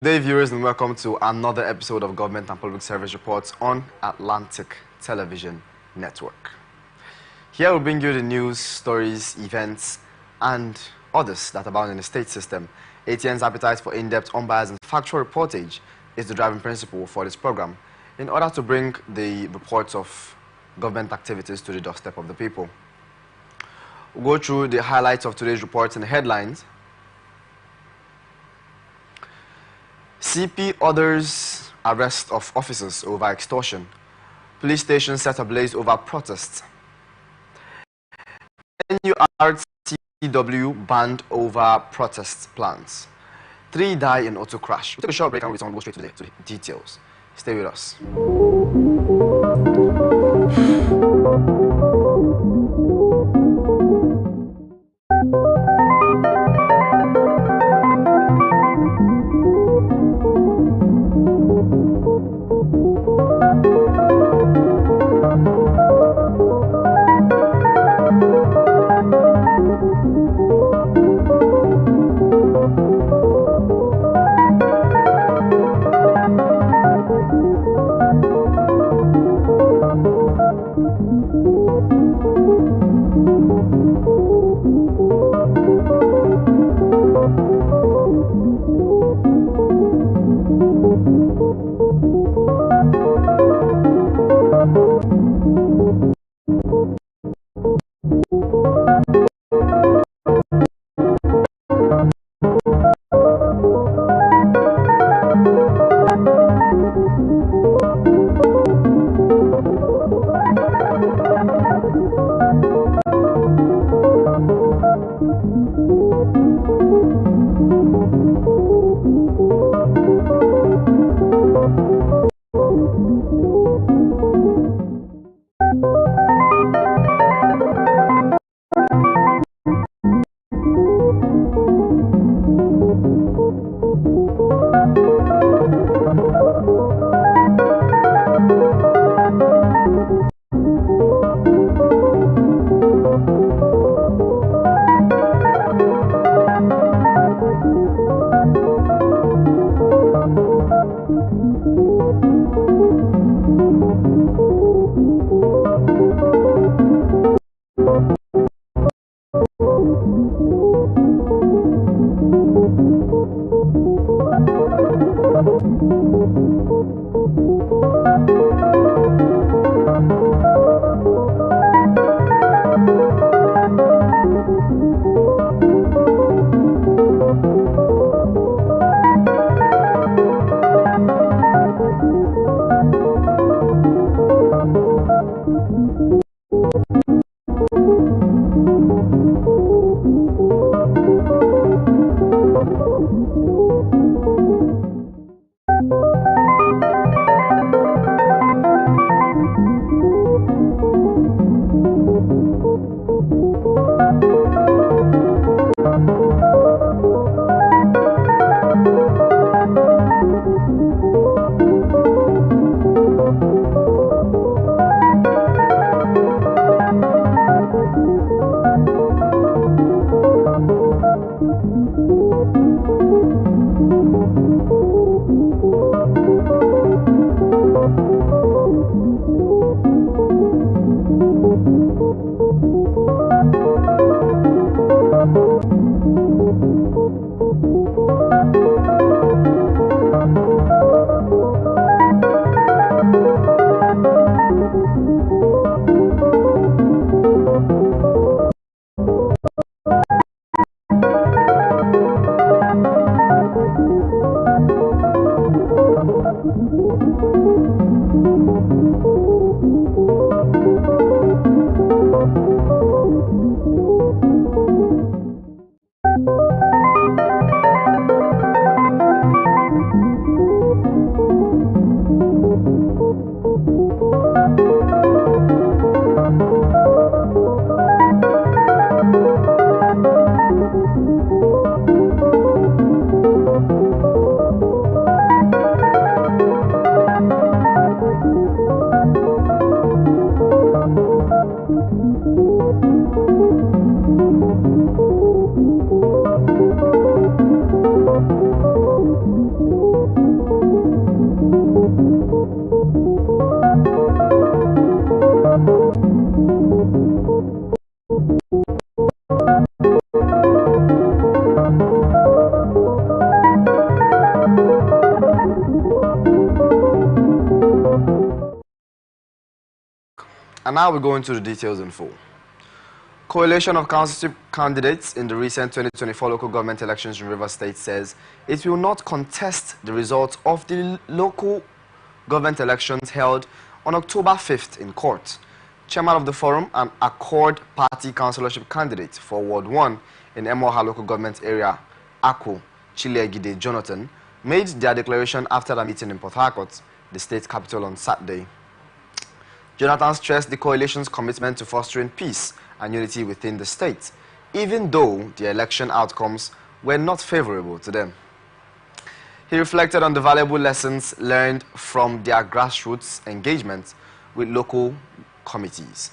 Good day, viewers, and welcome to another episode of Government and Public Service Reports on Atlantic Television Network. Here we bring you the news, stories, events, and others that abound in the state system. ATN's appetite for in-depth, unbiased, and factual reportage is the driving principle for this program in order to bring the reports of government activities to the doorstep of the people. We'll go through the highlights of today's reports and the headlines. CP orders arrest of officers over extortion. Police station set ablaze over protests. NURTW banned over protest plans. 3 die in auto crash. We'll take a short break and we'll go straight to the details. Stay with us. And now we go into the details in full. Coalition of councilship candidates in the recent 2024 local government elections in Rivers State says it will not contest the results of the local government elections held on October 5th in court. Chairman of the forum and Accord Party councillorship candidate for Ward 1 in Emoha local government area, Akko Chilegide Jonathan, made their declaration after a meeting in Port Harcourt, the state capital, on Saturday. Jonathan stressed the coalition's commitment to fostering peace and unity within the state, even though the election outcomes were not favorable to them. He reflected on the valuable lessons learned from their grassroots engagement with local committees,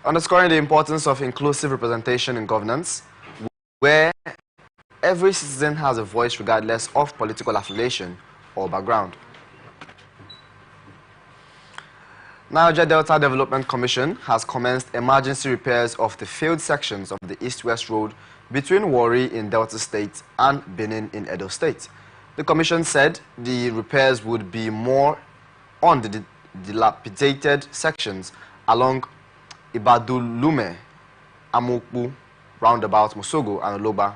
underscoring the importance of inclusive representation in governance, where every citizen has a voice regardless of political affiliation or background. Niger Delta Development Commission has commenced emergency repairs of the failed sections of the East-West Road between Warri in Delta State and Benin in Edo State. The Commission said the repairs would be more on the dilapidated sections along Ibadulume, Amokbu, Roundabout, Musogo, and Oloba.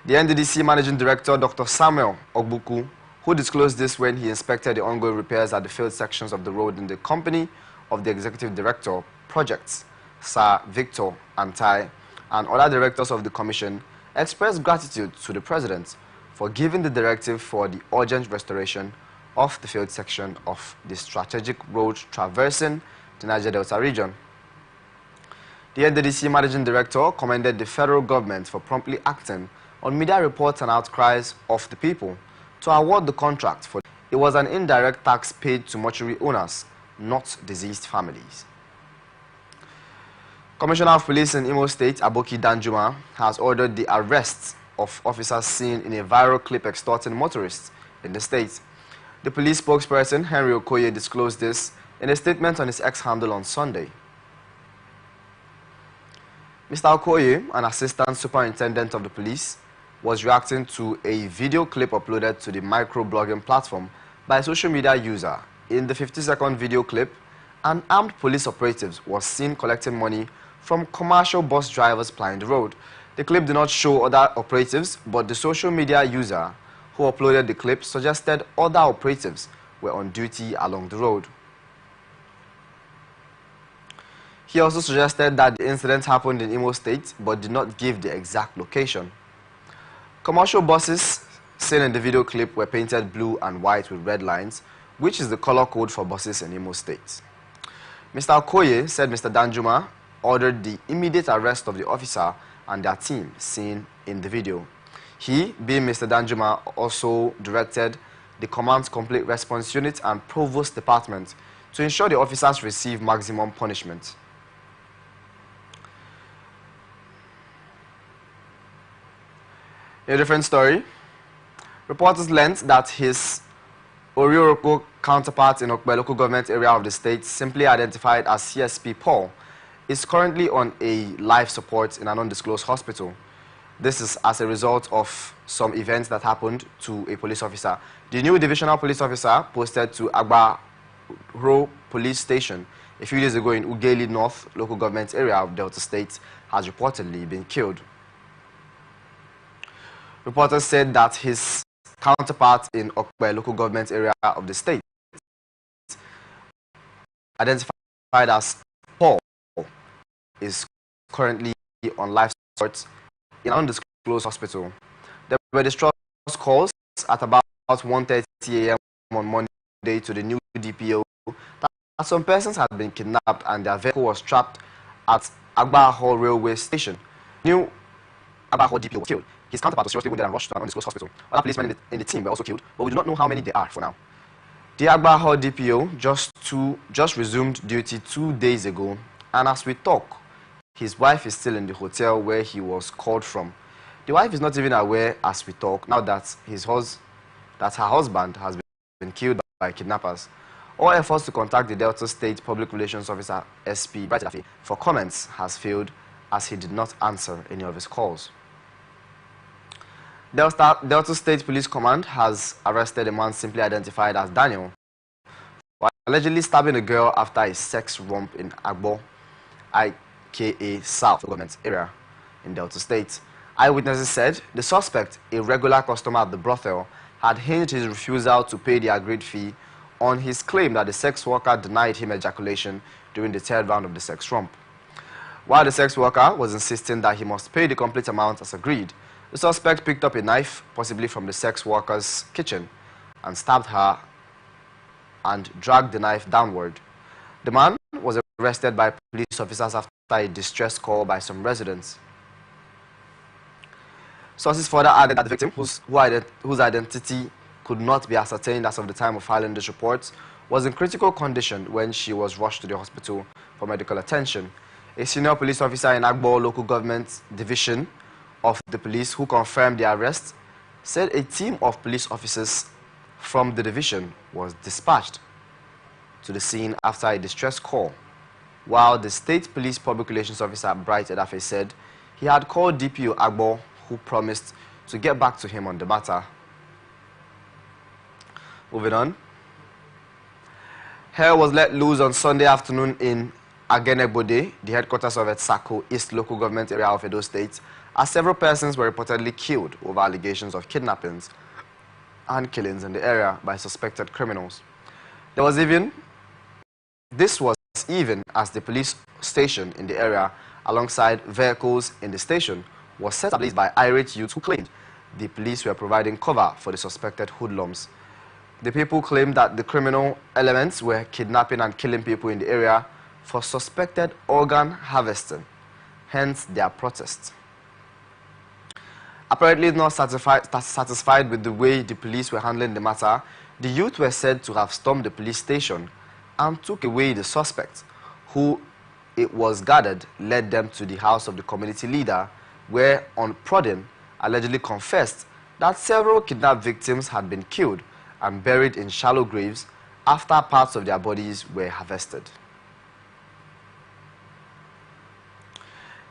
The NDDC Managing Director, Dr. Samuel Ogbuku, who disclosed this when he inspected the ongoing repairs at the failed sections of the road in the company of the Executive Director, Projects, Sir Victor Antai, and other directors of the Commission, expressed gratitude to the President for giving the directive for the urgent restoration of the failed section of the strategic road traversing the Niger Delta region. The NDDC Managing Director commended the federal government for promptly acting on media reports and outcries of the people to award the contract for. It was an indirect tax paid to mortuary owners, not deceased families. Commissioner of Police in Imo State, Aboki Danjuma, has ordered the arrest of officers seen in a viral clip extorting motorists in the state. The police spokesperson, Henry Okoye, disclosed this in a statement on his X handle on Sunday. Mr. Okoye, an assistant superintendent of the police, was reacting to a video clip uploaded to the microblogging platform by a social media user. In the 50-second video clip, an armed police operative was seen collecting money from commercial bus drivers plying the road. The clip did not show other operatives, but the social media user who uploaded the clip suggested other operatives were on duty along the road. He also suggested that the incident happened in Imo State, but did not give the exact location. Commercial buses seen in the video clip were painted blue and white with red lines, which is the color code for buses in Imo State. Mr. Okoye said Mr. Danjuma ordered the immediate arrest of the officer and their team seen in the video. He, being Mr. Danjuma, also directed the Command Complete Response Unit and Provost Department to ensure the officers receive maximum punishment. In a different story, reporters learned that his Orioroko counterpart in Okbe local government area of the state, simply identified as CSP Paul, is currently on a life support in an undisclosed hospital. This is as a result of some events that happened to a police officer. The new divisional police officer posted to Agbaro police station a few days ago in Ugeli North local government area of Delta State has reportedly been killed. Reporters said that his counterpart in Okbe local government area of the state, identified as Paul, is currently on life support in an undisclosed hospital. There were distress calls at about 1:30 a.m. on Monday to the new DPO that some persons had been kidnapped and their vehicle was trapped at Agbaho railway station. New Agbaho DPO was killed. His counterpart was seriously wounded and rushed to an undisclosed hospital. Other policemen in the team were also killed, but we do not know how many there are for now. The Agbaho DPO just resumed duty 2 days ago, and as we talk, his wife is still in the hotel where he was called from. The wife is not even aware as we talk now that her husband has been killed by kidnappers. All efforts to contact the Delta State Public Relations Officer SP for comments has failed, as he did not answer any of his calls. Delta State Police Command has arrested a man simply identified as Daniel while allegedly stabbing a girl after a sex romp in Agbo, aka South Government area in Delta State. Eyewitnesses said the suspect, a regular customer at the brothel, had hinged his refusal to pay the agreed fee on his claim that the sex worker denied him ejaculation during the third round of the sex romp. While the sex worker was insisting that he must pay the complete amount as agreed, the suspect picked up a knife, possibly from the sex worker's kitchen, and stabbed her and dragged the knife downward. The man was arrested by police officers after a distress call by some residents. Sources further added that the victim, whose identity could not be ascertained as of the time of filing this report, was in critical condition when she was rushed to the hospital for medical attention. A senior police officer in Agbo Local Government Division of the police who confirmed the arrest said a team of police officers from the division was dispatched to the scene after a distress call, while the State Police Public Relations Officer Bright Edafe said he had called DPO Agbo, who promised to get back to him on the matter. Moving on. Hell was let loose on Sunday afternoon in Agenegbode, the headquarters of Etsako East Local Government area of Edo State, as several persons were reportedly killed over allegations of kidnappings and killings in the area by suspected criminals. This was even as the police station in the area, alongside vehicles in the station, was set ablaze by irate youths who claimed the police were providing cover for the suspected hoodlums. The people claimed that the criminal elements were kidnapping and killing people in the area for suspected organ harvesting, hence their protest. Apparently not satisfied with the way the police were handling the matter, the youth were said to have stormed the police station and took away the suspect, who, it was gathered, led them to the house of the community leader, where, on prodding, allegedly confessed that several kidnapped victims had been killed and buried in shallow graves after parts of their bodies were harvested.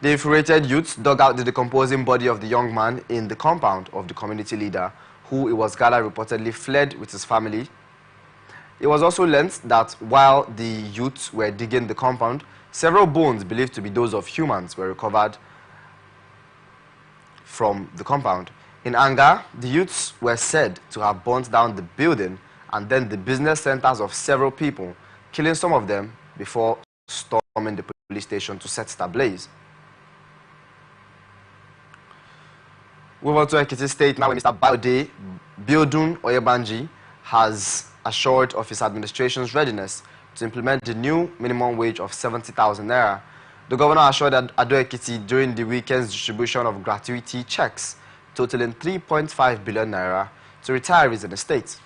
The infuriated youths dug out the decomposing body of the young man in the compound of the community leader, who, it was gathered, reportedly fled with his family. It was also learnt that while the youths were digging the compound, several bones believed to be those of humans were recovered from the compound. In anger, the youths were said to have burnt down the building and then the business centers of several people, killing some of them before storming the police station to set it ablaze. Move on to Ekiti State now. Mr. Baude Biodun Oyebanji has assured of his administration's readiness to implement the new minimum wage of 70,000 naira. The governor assured Ado Ekiti during the weekend's distribution of gratuity checks totaling 3.5 billion naira to retirees in the state.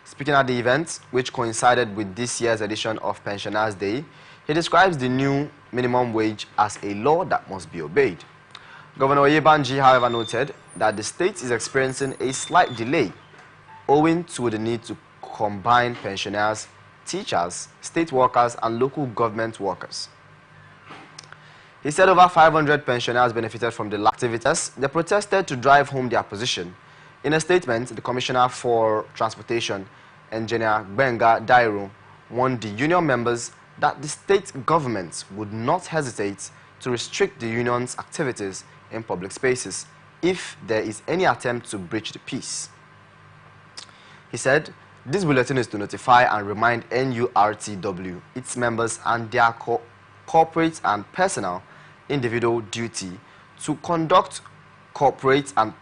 Speaking at the event, which coincided with this year's edition of Pensioners' Day, he describes the new minimum wage as a law that must be obeyed. Governor Oyebanji, however, noted that the state is experiencing a slight delay owing to the need to combine pensioners, teachers, state workers, and local government workers. He said over 500 pensioners benefited from the activities. They protested to drive home their position. In a statement, the Commissioner for Transportation, Engineer Benga Dairo, warned the union members that the state government would not hesitate to restrict the union's activities in public spaces if there is any attempt to breach the peace. He said, this bulletin is to notify and remind NURTW, its members, and their corporate and personal individual duty to conduct corporate and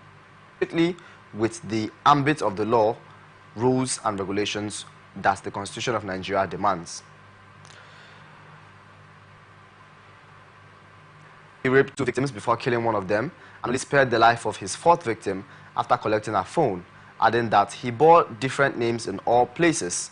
strictly with the ambit of the law, rules, and regulations that the Constitution of Nigeria demands. He raped 2 victims before killing one of them and only spared the life of his 4th victim after collecting her phone, adding that he bore different names in all places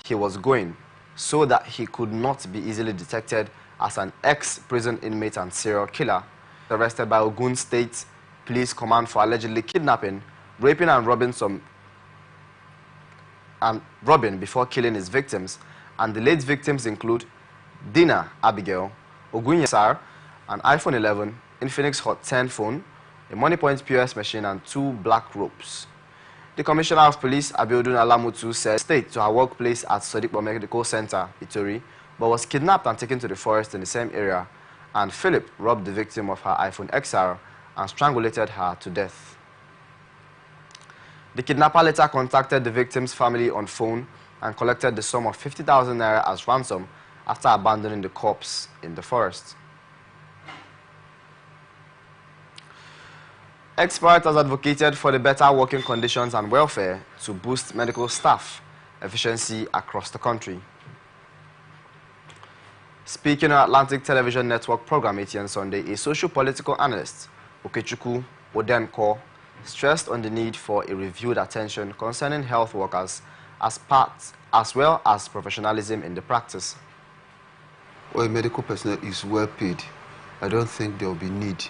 he was going so that he could not be easily detected as an ex-prison inmate and serial killer. Arrested by Ogun State Police Command for allegedly kidnapping, raping and robbing before killing his victims, and the late victims include Dina Abigail, Ogun Yesar, an iPhone 11, Infinix Hot 10 phone, a Money Point POS machine, and 2 black ropes. The Commissioner of Police, Abiodun Alamutu, said stayed to her workplace at Sodipo Medical Center, Itori, but was kidnapped and taken to the forest in the same area, and Philip robbed the victim of her iPhone XR and strangulated her to death. The kidnapper later contacted the victim's family on phone and collected the sum of 50,000 naira as ransom after abandoning the corpse in the forest. Experts have advocated for the better working conditions and welfare to boost medical staff efficiency across the country. Speaking on Atlantic Television Network program ATN Sunday, a socio-political analyst, Okechukwu Odenko, stressed on the need for a reviewed attention concerning health workers as well as professionalism in the practice. Well, a medical personnel is well paid. I don't think there will be need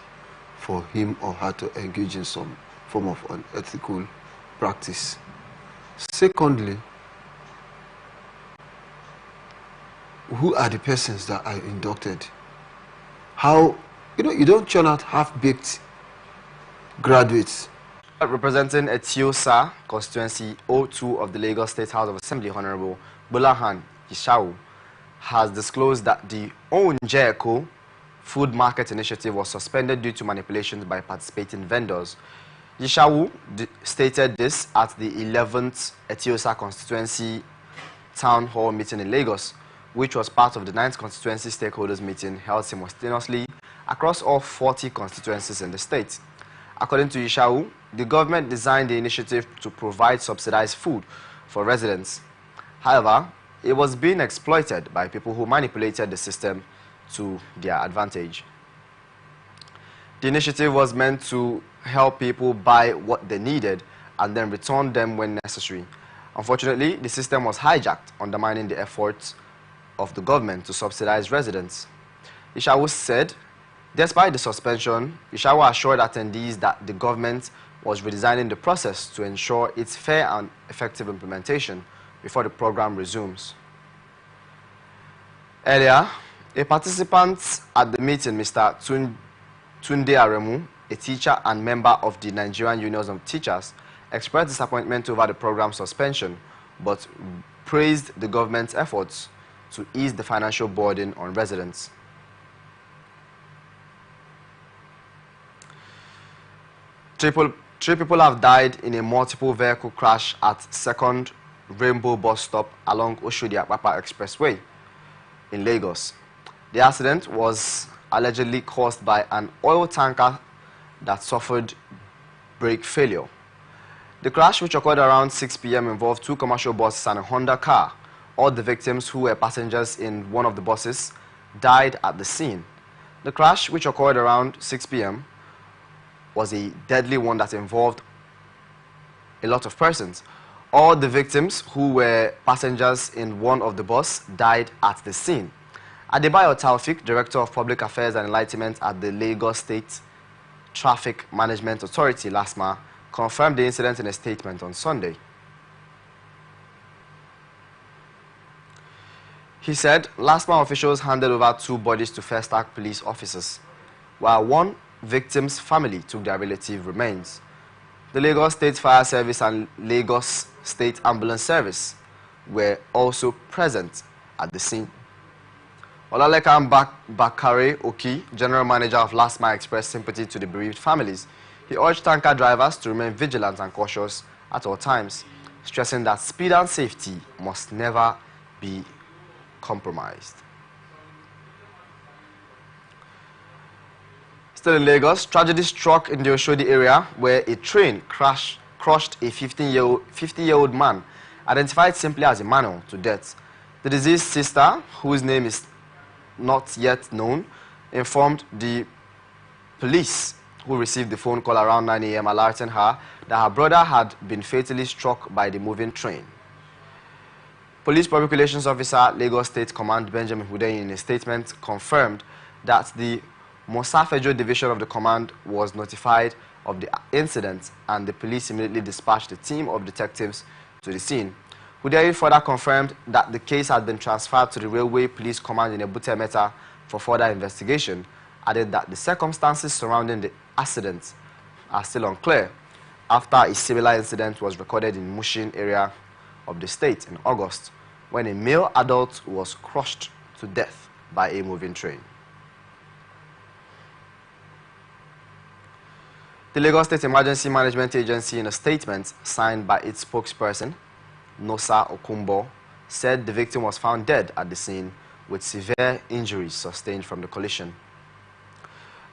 for him or her to engage in some form of unethical practice. Secondly, who are the persons that are inducted? How, you don't churn out half-baked graduates. Representing Etiosa constituency 02 of the Lagos State House of Assembly, Honorable Bulahan Ishau, has disclosed that the Onjeko Food Market Initiative was suspended due to manipulations by participating vendors. Yishawu stated this at the 11th Etiosa constituency town hall meeting in Lagos, which was part of the 9th constituency stakeholders meeting held simultaneously across all 40 constituencies in the state. According to Yishawu, the government designed the initiative to provide subsidized food for residents. However, it was being exploited by people who manipulated the system to their advantage. The initiative was meant to help people buy what they needed and then return them when necessary. Unfortunately, the system was hijacked, undermining the efforts of the government to subsidize residents. Ishawu said, despite the suspension, Ishawu assured attendees that the government was redesigning the process to ensure its fair and effective implementation before the program resumes. Earlier, a participant at the meeting, Mr. Tunde Aremu, a teacher and member of the Nigerian Unions of Teachers, expressed disappointment over the program suspension, but praised the government's efforts to ease the financial burden on residents. Three people have died in a multiple vehicle crash at 2nd Rainbow bus stop along Oshodi-Apapa Expressway in Lagos. The accident was allegedly caused by an oil tanker that suffered brake failure. The crash, which occurred around 6 p.m., involved 2 commercial buses and a Honda car. All the victims, who were passengers in one of the buses, died at the scene. The crash, which occurred around 6 p.m., was a deadly one that involved a lot of persons. All the victims, who were passengers in one of the buses, died at the scene. Adebayo Taufik, Director of Public Affairs and Enlightenment at the Lagos State Traffic Management Authority, LASMA, confirmed the incident in a statement on Sunday. He said LASMA officials handed over 2 bodies to First Act police officers, while 1 victim's family took their relative remains. The Lagos State Fire Service and Lagos State Ambulance Service were also present at the scene. Olalekan Bakare Oki, General Manager of LASMA, expressed sympathy to the bereaved families. He urged tanker drivers to remain vigilant and cautious at all times, stressing that speed and safety must never be compromised. Still in Lagos, tragedy struck in the Oshodi area where a train crushed a 50-year-old man, identified simply as Emmanuel, to death. The deceased sister, whose name is not yet known, informed the police, who received the phone call around 9 a.m. alerting her that her brother had been fatally struck by the moving train. Police Public Relations Officer, Lagos State Command Benjamin Hudeyin, in a statement confirmed that the Mosafejo Division of the command was notified of the incident, and the police immediately dispatched a team of detectives to the scene. Hudeyin further confirmed that the case had been transferred to the Railway Police Command in Ebute Metta for further investigation, added that the circumstances surrounding the accident are still unclear. after a similar incident was recorded in Mushin area of the state in August, when a male adult was crushed to death by a moving train. The Lagos State Emergency Management Agency, in a statement signed by its spokesperson, Nosa Okumbo, said the victim was found dead at the scene with severe injuries sustained from the collision.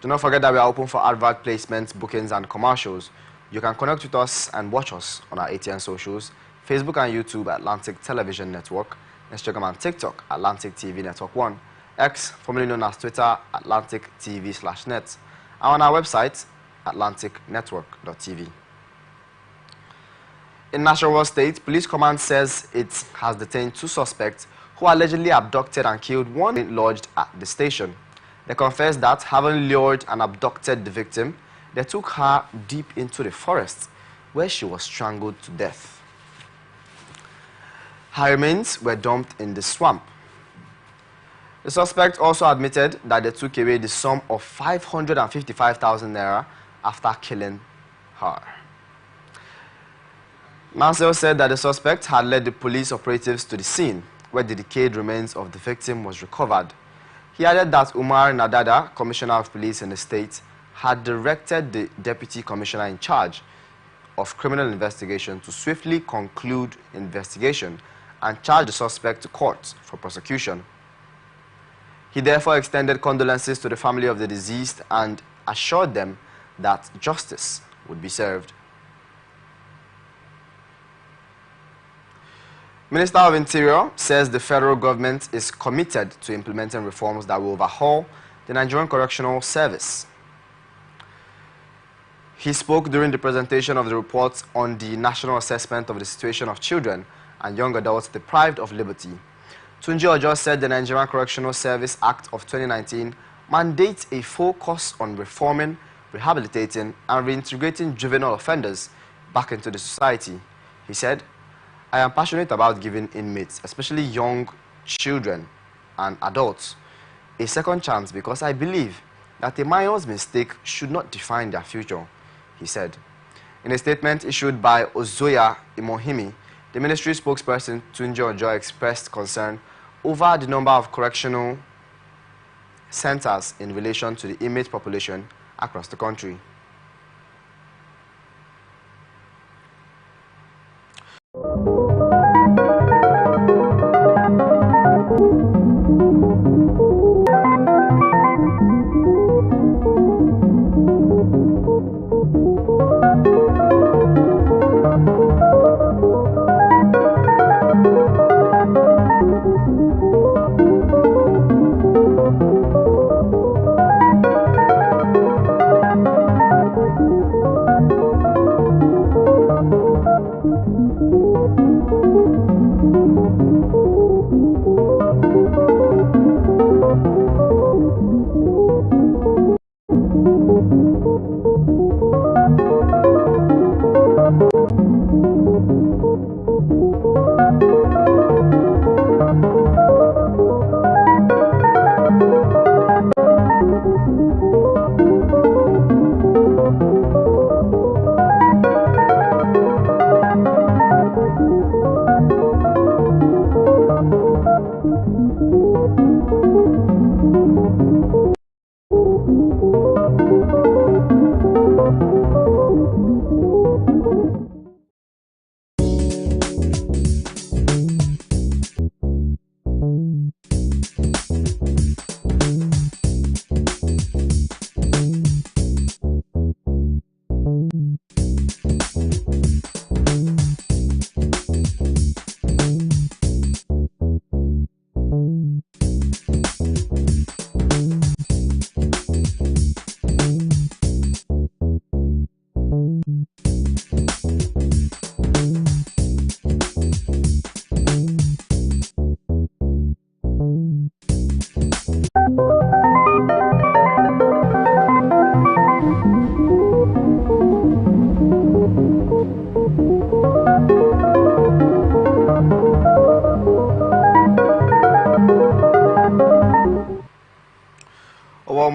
Do not forget that we are open for advert placements, bookings, and commercials. You can connect with us and watch us on our ATN socials, Facebook and YouTube at Atlantic Television Network, Instagram and TikTok at Atlantic TV Network 1, X, formerly known as Twitter, Atlantic TV/net, and on our website, atlanticnetwork.tv. In Nasarawa State, Police Command says it has detained 2 suspects who allegedly abducted and killed one lodged at the station. They confessed that, having lured and abducted the victim, they took her deep into the forest, where she was strangled to death. Her remains were dumped in the swamp. The suspect also admitted that they took away the sum of 555,000 naira after killing her. Marcel said that the suspect had led the police operatives to the scene, where the decayed remains of the victim was recovered. He added that Umar Nadada, Commissioner of Police in the state, had directed the Deputy Commissioner in charge of criminal investigation to swiftly conclude investigation and charge the suspect to court for prosecution. He therefore extended condolences to the family of the deceased and assured them that justice would be served. Minister of Interior says the federal government is committed to implementing reforms that will overhaul the Nigerian Correctional Service. He spoke during the presentation of the report on the National Assessment of the Situation of Children and Young Adults Deprived of Liberty. Tunji Ojo said the Nigerian Correctional Service Act of 2019 mandates a focus on reforming, rehabilitating, and reintegrating juvenile offenders back into the society. He said, "I am passionate about giving inmates, especially young children and adults, a second chance because I believe that a minor's mistake should not define their future," he said. In a statement issued by Ozoya Imohimi, the ministry spokesperson Tunji Ojo expressed concern over the number of correctional centers in relation to the inmate population across the country.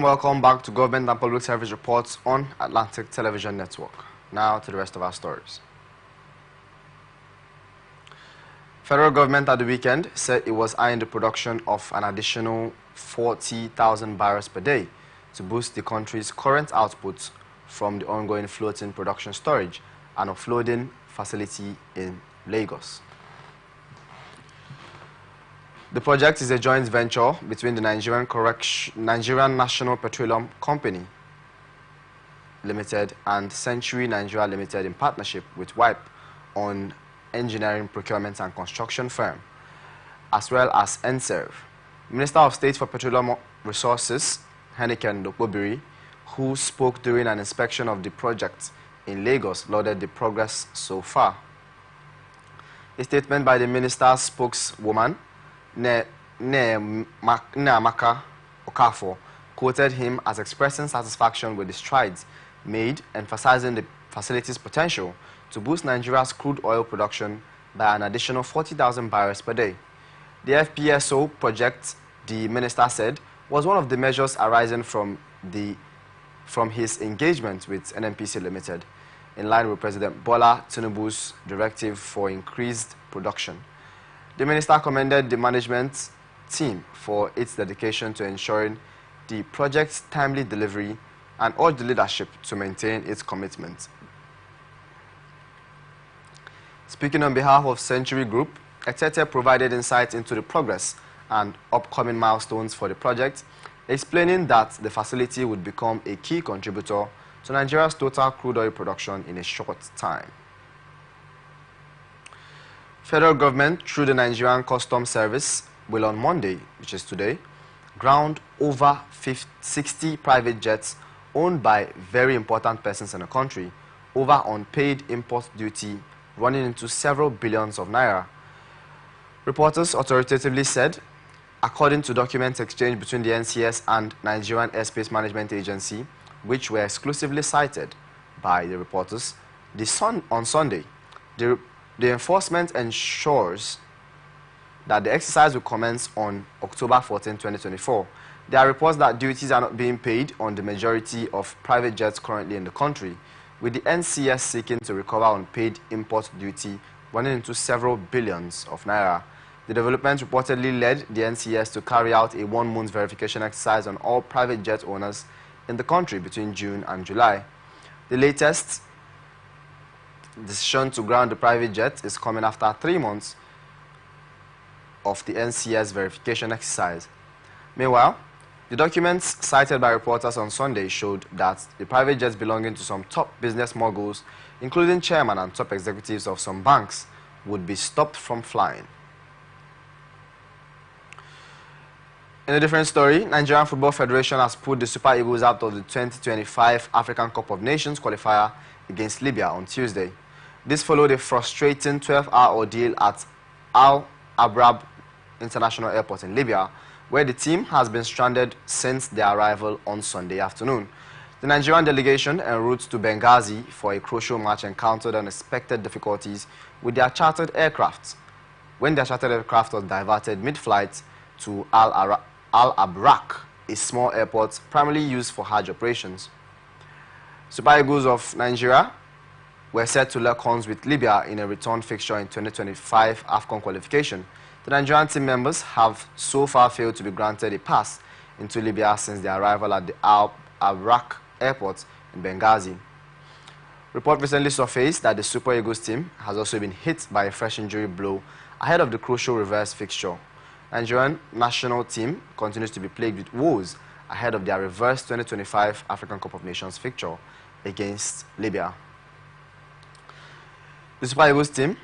Welcome back to Government and Public Service Reports on Atlantic Television Network. Now to the rest of our stories. Federal government at the weekend said it was eyeing the production of an additional 40,000 barrels per day to boost the country's current output from the ongoing floating production storage and offloading facility in Lagos. The project is a joint venture between the Nigerian National Petroleum Company Limited and Century Nigeria Limited in partnership with WIPE on engineering, procurement and construction firm, as well as NSERV. Minister of State for Petroleum Resources, Henneken Dokpobiri, who spoke during an inspection of the project in Lagos, lauded the progress so far. A statement by the minister's spokeswoman, Amaka Okafor, quoted him as expressing satisfaction with the strides made, emphasizing the facility's potential to boost Nigeria's crude oil production by an additional 40,000 barrels per day. The FPSO project, the minister said, was one of the measures arising from his engagement with NNPC Limited, in line with President Bola Tinubu's directive for increased production. The minister commended the management team for its dedication to ensuring the project's timely delivery and urged the leadership to maintain its commitment. Speaking on behalf of Century Group, Etete provided insight into the progress and upcoming milestones for the project, explaining that the facility would become a key contributor to Nigeria's total crude oil production in a short time. Federal government, through the Nigerian Customs Service, will on Monday, which is today, ground over 60 private jets owned by very important persons in the country over unpaid import duty running into several billions of naira. Reporters authoritatively said, according to documents exchanged between the NCS and Nigerian Airspace Management Agency, which were exclusively cited by the reporters, on Sunday, the enforcement ensures that the exercise will commence on October 14, 2024. There are reports that duties are not being paid on the majority of private jets currently in the country, with the NCS seeking to recover unpaid import duty running into several billions of naira. The development reportedly led the NCS to carry out a one-month verification exercise on all private jet owners in the country between June and July. The latest decision to ground the private jet is coming after 3 months of the NCS verification exercise. Meanwhile, the documents cited by reporters on Sunday showed that the private jets belonging to some top business moguls, including chairman and top executives of some banks, would be stopped from flying. In a different story, Nigerian Football Federation has put the Super Eagles out of the 2025 African Cup of Nations qualifier against Libya on Tuesday. This followed a frustrating 12-hour ordeal at Al Abrab International Airport in Libya, where the team has been stranded since their arrival on Sunday afternoon. The Nigerian delegation en route to Benghazi for a crucial match encountered unexpected difficulties with their chartered aircraft, when their chartered aircraft was diverted mid-flight to Al Abrak, a small airport primarily used for Hajj operations. Super Eagles of Nigeria were set to lock horns with Libya in a return fixture in 2025 AFCON qualification. The Nigerian team members have so far failed to be granted a pass into Libya since their arrival at the Al Abrak airport in Benghazi. Report recently surfaced that the Super Eagles team has also been hit by a fresh injury blow ahead of the crucial reverse fixture. Nigerian national team continues to be plagued with woes ahead of their reverse 2025 African Cup of Nations fixture against Libya. The Super Eagles team,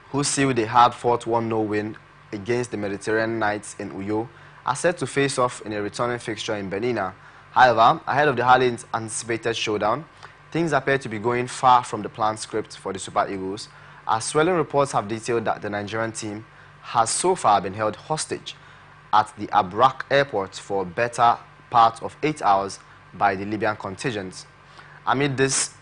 who sealed a hard-fought 1-0 win against the Mediterranean Knights in Uyo, are set to face off in a returning fixture in Benina. However, ahead of the highly anticipated showdown, things appear to be going far from the planned script for the Super Eagles, as swelling reports have detailed that the Nigerian team has so far been held hostage at the Abrak airport for a better part of 8 hours by the Libyan contingent. Amid this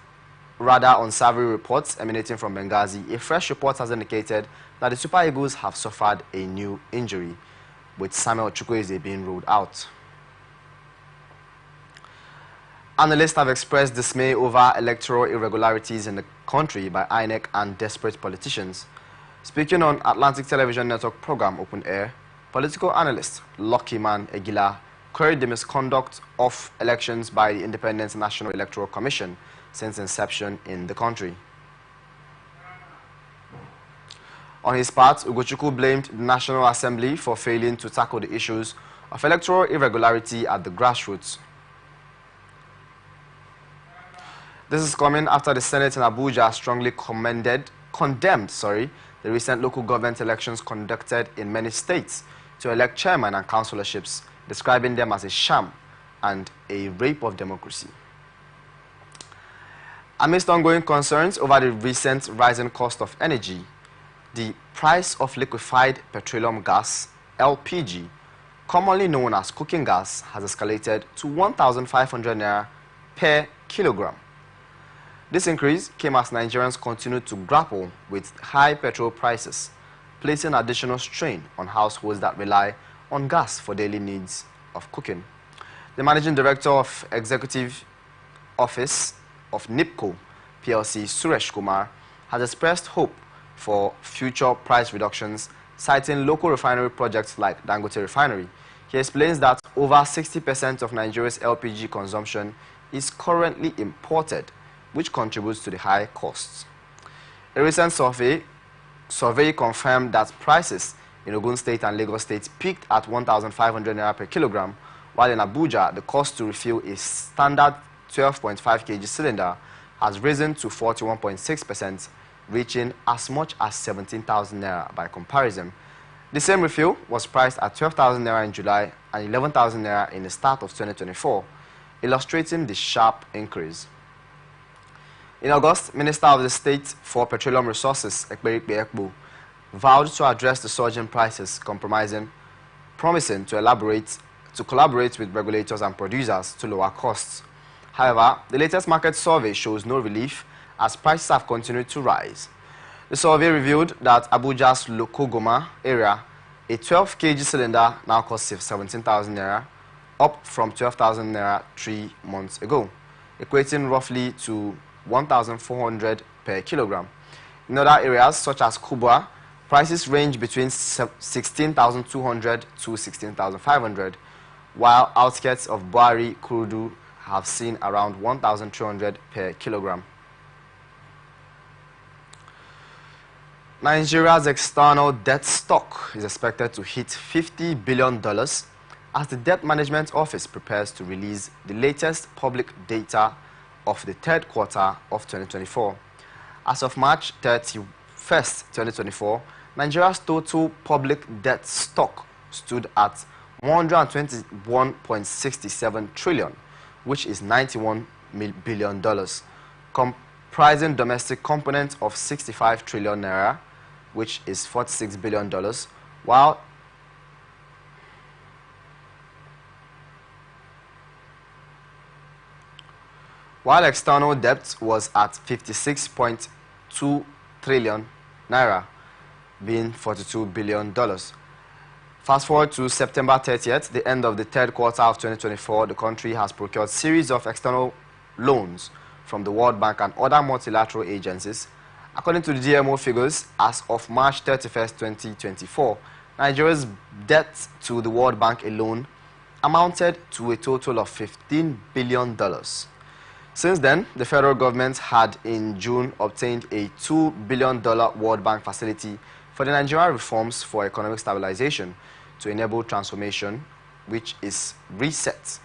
rather unsavory reports emanating from Benghazi, a fresh report has indicated that the Super Eagles have suffered a new injury, with Samuel Chukwueze being ruled out. Analysts have expressed dismay over electoral irregularities in the country by INEC and desperate politicians. Speaking on Atlantic Television Network program Open Air, political analyst Lucky Man Egila queried the misconduct of elections by the Independent National Electoral Commission since inception in the country. On his part, Ugochukwu blamed the National Assembly for failing to tackle the issues of electoral irregularity at the grassroots. This is coming after the Senate in Abuja strongly condemned the recent local government elections conducted in many states to elect chairman and councilorships, describing them as a sham and a rape of democracy. Amidst ongoing concerns over the recent rising cost of energy, the price of liquefied petroleum gas, LPG, commonly known as cooking gas, has escalated to 1,500 naira per kilogram. This increase came as Nigerians continued to grapple with high petrol prices, placing additional strain on households that rely on gas for daily needs of cooking. The Managing Director of Executive Office of NIPCO PLC, Suresh Kumar, has expressed hope for future price reductions, citing local refinery projects like Dangote Refinery. He explains that over 60% of Nigeria's LPG consumption is currently imported, which contributes to the high costs. A recent survey confirmed that prices in Ogun State and Lagos State peaked at 1,500 naira per kilogram, while in Abuja, the cost to refill a standard 12.5 kg cylinder has risen to 41.6%, reaching as much as 17,000 naira by comparison. The same refill was priced at 12,000 naira in July and 11,000 naira in the start of 2024, illustrating the sharp increase. In August, Minister of the State for Petroleum Resources, Ekperikpe Ekpo, vowed to address the surging prices, promising to collaborate with regulators and producers to lower costs. However, the latest market survey shows no relief as prices have continued to rise. The survey revealed that Abuja's Lokogoma area, a 12 kg cylinder now costs 17,000 naira, up from 12,000 naira 3 months ago, equating roughly to 1,400 per kilogram. In other areas, such as Kubwa, prices range between 16,200 to 16,500, while outskirts of Buari, Kurudu have seen around 1,300 per kilogram. Nigeria's external debt stock is expected to hit $50 billion as the Debt Management Office prepares to release the latest public data of the third quarter of 2024. As of March 31st, 2024, Nigeria's total public debt stock stood at $121.67 trillion, which is $91 billion, comprising domestic component of 65 trillion naira, which is $46 billion, while external debt was at 56.2 trillion naira, being $42 billion. Fast forward to September 30th, the end of the third quarter of 2024, the country has procured a series of external loans from the World Bank and other multilateral agencies. According to the DMO figures, as of March 31st, 2024, Nigeria's debt to the World Bank alone amounted to a total of $15 billion. Since then, the federal government had in June obtained a $2 billion World Bank facility for the Nigerian reforms for economic stabilization to enable transformation, which is Reset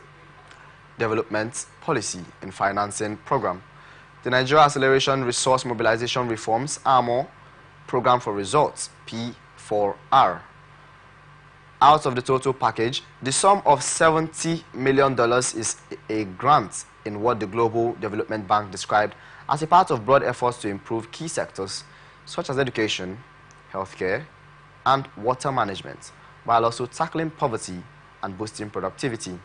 Development Policy and Financing Program. The Nigeria Acceleration Resource Mobilization Reforms ARMOR Program for Results, P4R. Out of the total package, the sum of $70 million is a grant in what the Global Development Bank described as a part of broad efforts to improve key sectors such as education, healthcare, and water management, while also tackling poverty and boosting productivity.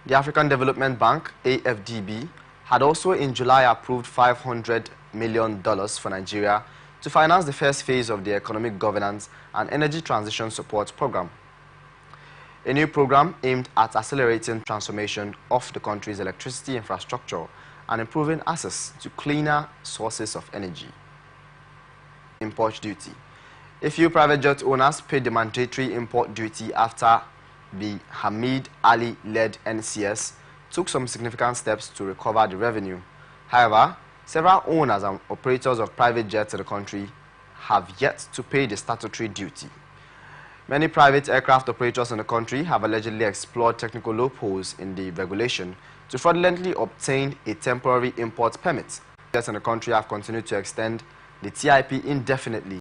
The African Development Bank, AFDB, had also in July approved $500 million for Nigeria to finance the first phase of the Economic Governance and Energy Transition Support Program. a new program aimed at accelerating transformation of the country's electricity infrastructure and improving access to cleaner sources of energy. Import duty. A few private jet owners paid the mandatory import duty after the Hamid Ali-led NCS took some significant steps to recover the revenue. However, several owners and operators of private jets in the country have yet to pay the statutory duty. Many private aircraft operators in the country have allegedly explored technical loopholes in the regulation to fraudulently obtain a temporary import permit. Jets in the country have continued to extend the TIP indefinitely